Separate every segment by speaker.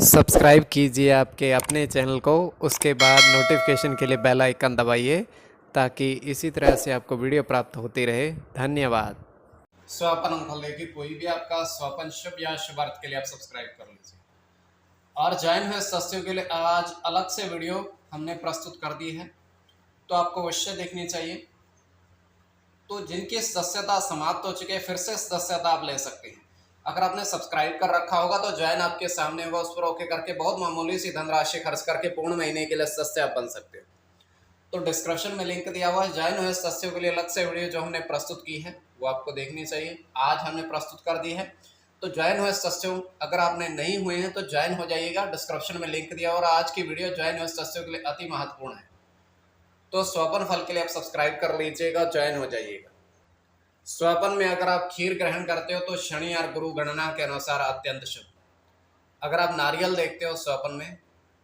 Speaker 1: Subscribe कीजिए आपके अपने चैनल को, उसके बाद नोटिफिकेशन के लिए बेल आइकन दबाइए ताकि इसी तरह से आपको वीडियो प्राप्त होती रहे। धन्यवाद।
Speaker 2: स्वपन फल देखिए, कोई भी आपका स्वपन शुभ या शुभ अर्थ के लिए आप सब्सक्राइब कर लीजिए। और ज्वाइन हुए सदस्यों के लिए आज अलग से वीडियो हमने प्रस्तुत कर दी है, तो आपको अवश्य देखनी चाहिए। तो जिनकी सदस्यता समाप्त हो चुकी है, फिर से सदस्यता आप ले सकते हैं। अगर आपने सब्सक्राइब कर रखा होगा तो ज्वाइन आपके सामने होगा, उस पर ओके करके बहुत मामूली सी धनराशि खर्च करके पूर्ण महीने के लिए सदस्य आप बन सकते हो। तो डिस्क्रिप्शन में लिंक दिया हुआ है, ज्वाइन हुए सदस्यों के लिए अलग से वीडियो जो हमने प्रस्तुत की है वो आपको देखनी चाहिए। आज हमने प्रस्तुत कर दी है। तो ज्वाइन हुए सदस्यों, अगर आपने नहीं हुए हैं तो ज्वाइन हो जाइएगा, डिस्क्रिप्शन में लिंक दिया। और आज की वीडियो ज्वाइन हुए सदस्यों के लिए अति महत्वपूर्ण है, तो स्वपन फल के लिए आप सब्सक्राइब कर लीजिएगा, ज्वाइन हो जाइएगा। स्वपन में अगर आप खीर ग्रहण करते हो तो शनि और गुरु गणना के अनुसार अत्यंत शुभ। अगर आप नारियल देखते हो स्वपन में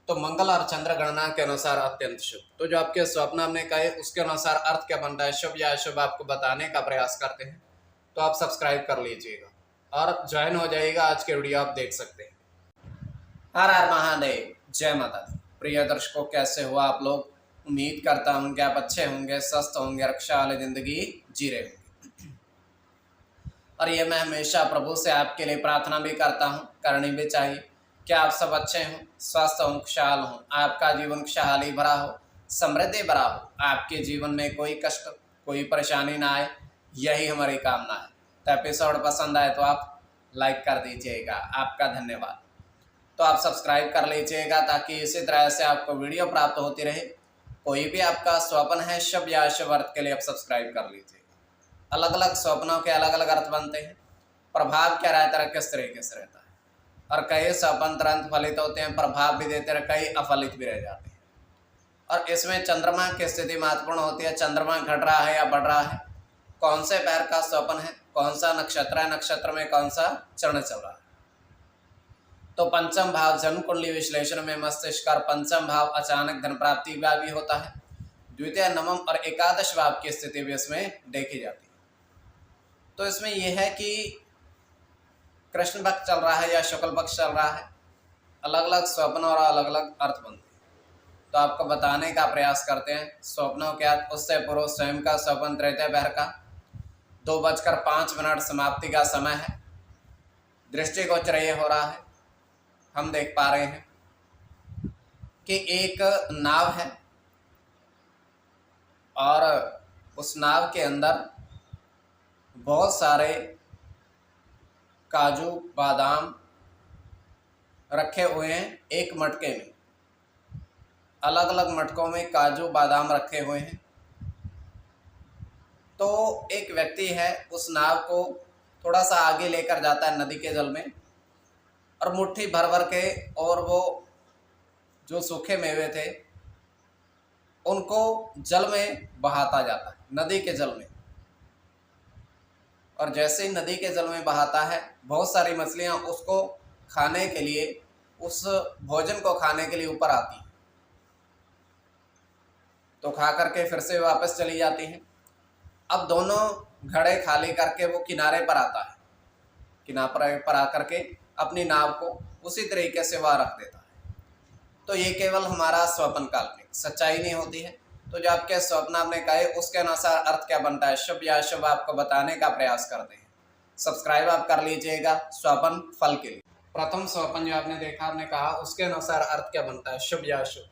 Speaker 2: तो मंगल और चंद्र गणना के अनुसार अत्यंत शुभ। तो जो आपके स्वप्न हमने कहे उसके अनुसार अर्थ क्या बनता है, शुभ या अशुभ, आपको बताने का प्रयास करते हैं। तो आप सब्सक्राइब कर लीजिएगा और ज्वाइन हो जाइएगा। आज के वीडियो आप देख सकते हैं। हर हर महादेव, जय माता दी। प्रिय दर्शकों, कैसे हुआ आप लोग? उम्मीद करता हूँ कि आप अच्छे होंगे, स्वस्थ होंगे, रक्षा वाली जिंदगी जी रहे होंगे। और ये मैं हमेशा प्रभु से आपके लिए प्रार्थना भी करता हूँ, करनी भी चाहिए। क्या आप सब अच्छे हों, स्वस्थ हों, खुशहाल हों, आपका जीवन खुशहाली भरा हो, समृद्धि भरा हो, आपके जीवन में कोई कष्ट, कोई परेशानी ना आए, यही हमारी कामना है। तो एपिसोड पसंद आए तो आप लाइक कर दीजिएगा, आपका धन्यवाद। तो आप सब्सक्राइब कर लीजिएगा ताकि इसी तरह से आपको वीडियो प्राप्त होती रहे। कोई भी आपका स्वप्न है शुभ या अशुभ अर्थ के लिए आप सब्सक्राइब कर लीजिएगा। अलग अलग स्वप्नों के अलग अलग अर्थ बनते हैं, प्रभाव क्या रहता है, किस तरीके से रहता है। और कई स्वप्न तुरंत फलित होते हैं, प्रभाव भी देते हैं, कई अफलित भी रह जाते हैं। और इसमें चंद्रमा की स्थिति महत्वपूर्ण होती है। चंद्रमा घट रहा है या बढ़ रहा है, कौन से पैर का स्वप्न है, कौन सा नक्षत्र है, नक्षत्र में कौन सा चरण चल रहा है। तो पंचम भाव जन्म कुंडली विश्लेषण में मस्तिष्क और पंचम भाव अचानक धन प्राप्ति का भी होता है। द्वितीय, नवम और एकादश भाव की स्थिति भी इसमें देखी जाती है। तो इसमें यह है कि कृष्ण पक्ष चल रहा है या शुक्ल पक्ष चल रहा है, अलग अलग स्वप्न और अलग अलग अर्थ बनते हैं। तो आपको बताने का प्रयास करते हैं स्वप्नों के अर्थ। उससे पूर्व स्वयं का स्वप्न तृतीय पहर का 2:05 समाप्ति का समय है। दृष्टिगोचर ये हो रहा है, हम देख पा रहे हैं कि एक नाव है और उस नाव के अंदर बहुत सारे काजू बादाम रखे हुए हैं। एक मटके में अलग अलग मटकों में काजू बादाम रखे हुए हैं। तो एक व्यक्ति है, उस नाव को थोड़ा सा आगे लेकर जाता है नदी के जल में, और मुट्ठी भर भर के, और वो जो सूखे मेवे थे उनको जल में बहाता जाता है, नदी के जल में। और जैसे ही नदी के जल में बहाता है, बहुत सारी मछलियां उसको खाने के लिए, उस भोजन को खाने के लिए ऊपर आती हैं। तो खा करके फिर से वापस चली जाती हैं। अब दोनों घड़े खाली करके वो किनारे पर आता है, किनारे पर आकर के अपनी नाव को उसी तरीके से वह रख देता है। तो ये केवल हमारा स्वप्न, काल्पनिक, सच्चाई नहीं होती है। तो जो आपके स्वप्न आपने कहे उसके अनुसार अर्थ क्या बनता है, शुभ या अशुभ, आपको बताने का प्रयास करते हैं। सब्सक्राइब आप कर लीजिएगा स्वप्न फल के लिए। प्रथम स्वप्न जो आपने देखा, आपने कहा उसके अनुसार अर्थ क्या बनता है, शुभ या अशुभ।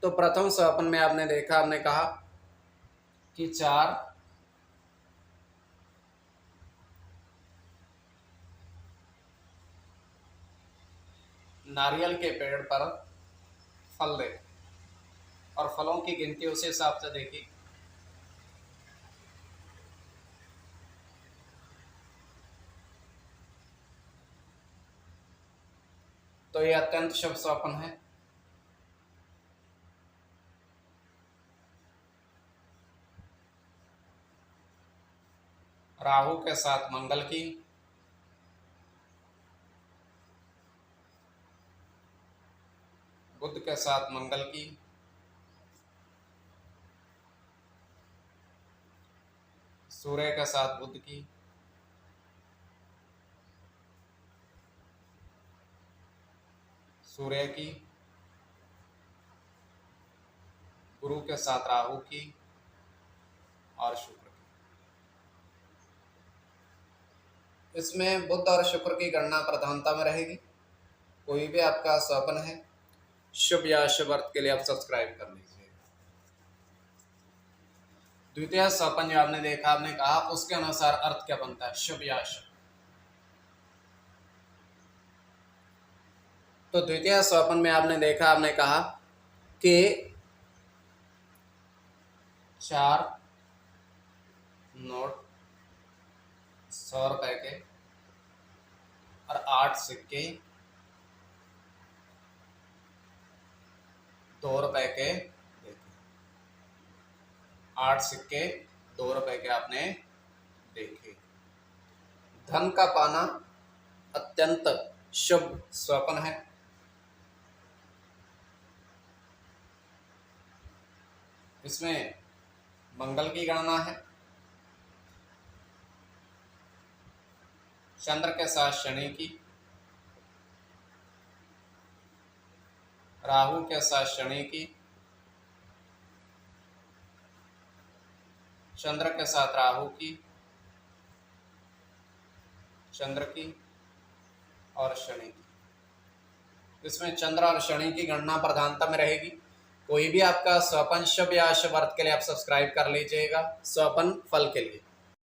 Speaker 2: तो प्रथम स्वप्न में आपने देखा, आपने कहा कि 4 नारियल के पेड़ पर फल दे, और फलों की गिनती उसी हिसाब से देखी। तो ये अत्यंत शुभ स्वप्न है। राहु के साथ मंगल की, बुध के साथ मंगल की, सूर्य के साथ बुध की, सूर्य की, गुरु के साथ राहु की और शुक्र की। इसमें बुध और शुक्र की गणना प्रधानता में रहेगी। कोई भी आपका स्वप्न है शुभ या शुभ अर्थ के लिए आप सब्सक्राइब कर लीजिए। द्वितीय स्वप्न जो आपने देखा, आपने कहा उसके अनुसार अर्थ क्या बनता है, शुभ या अशुभ। तो द्वितीय स्वप्न में आपने देखा, आपने कहा कि 4 नोट 100 रुपए के और 8 सिक्के 2 रुपए के देखे। 8 सिक्के 2 रुपए के आपने देखे। धन का पाना अत्यंत शुभ स्वप्न है। इसमें मंगल की गणना है। चंद्र के साथ शनि की, राहु के साथ शनि की, चंद्र के साथ राहु की, चंद्र की और शनि की। इसमें चंद्र और शनि की गणना प्रधानता में रहेगी। कोई भी आपका स्वपन शुभ या अशुभ अर्थ के लिए आप सब्सक्राइब कर लीजिएगा स्वपन फल के लिए।